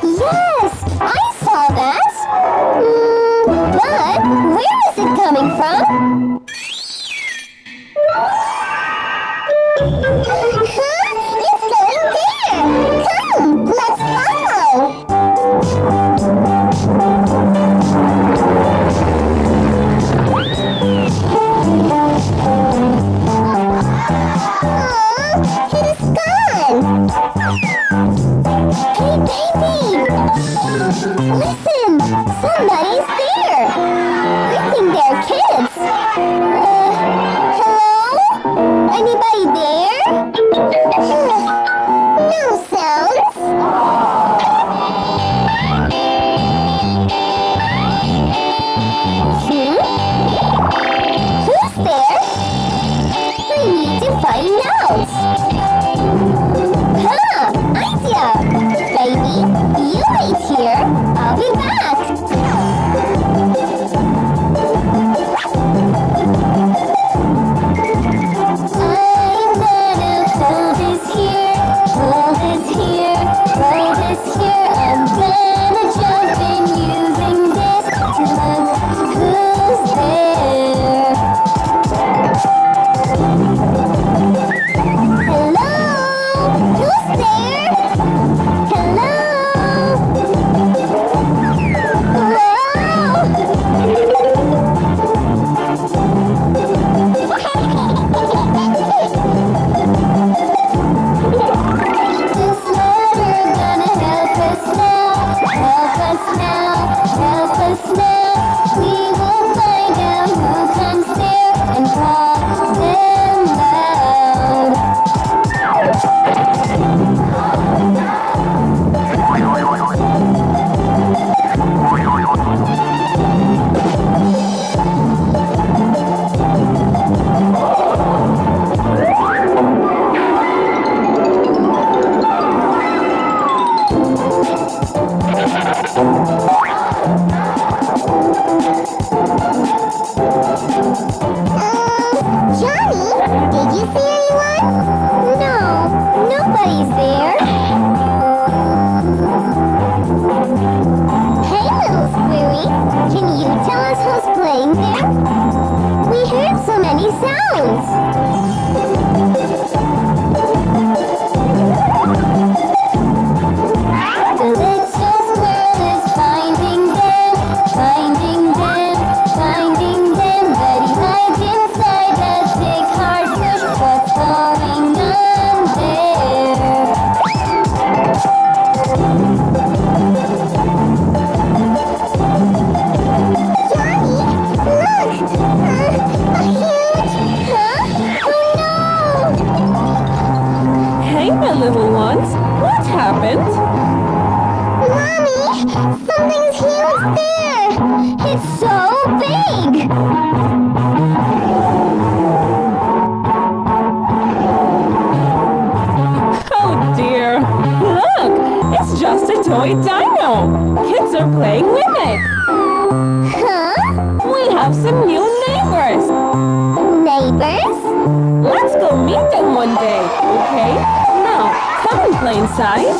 Yes, I saw that. But where is it coming from? Huh? It's going there. Come, let's follow. It's gone. Hey, baby! Listen! Somebody's there! I think they're kids! Hello? Anybody there? No sounds! Who's there? I need to find out! Idea! Baby, you wait here. I'll be back. I'm gonna pull this here, pull this here, pull this here. I'm gonna jump in using this to look who's there. Hello? Who's there? Hello? This letter gonna help us now, help us now, help us now. We will find out who comes there and call them loud. Johnny, did you see anyone? No, nobody's there. Hey, little squirry, can you tell us who's playing there? We heard so many sounds. The little squirrel is finding them, finding them, finding them. But he hides inside that big hard bush. What's going on there? Johnny, look! A huge... Huh? Oh no! Hey, my little ones. What happened? Mommy, something's huge there! It's so big! Oh dear. Look, it's just a toy dino. Kids are playing with it. Huh? We have some new neighbors. Neighbors? Let's go meet them one day, okay? Now, come and play inside.